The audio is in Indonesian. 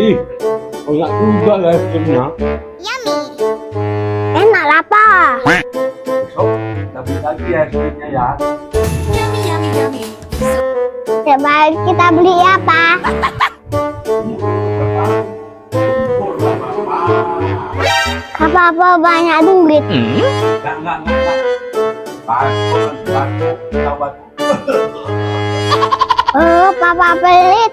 Ih, enak juga ya es krimnya. Yummy. Enak lah, Pak. Besok kita beli lagi ya es krimnya ya. Coba kita beli ya, Pak. Apa-apa banyak duit. Enggak. Kita bantu. Oh, Papa pelit.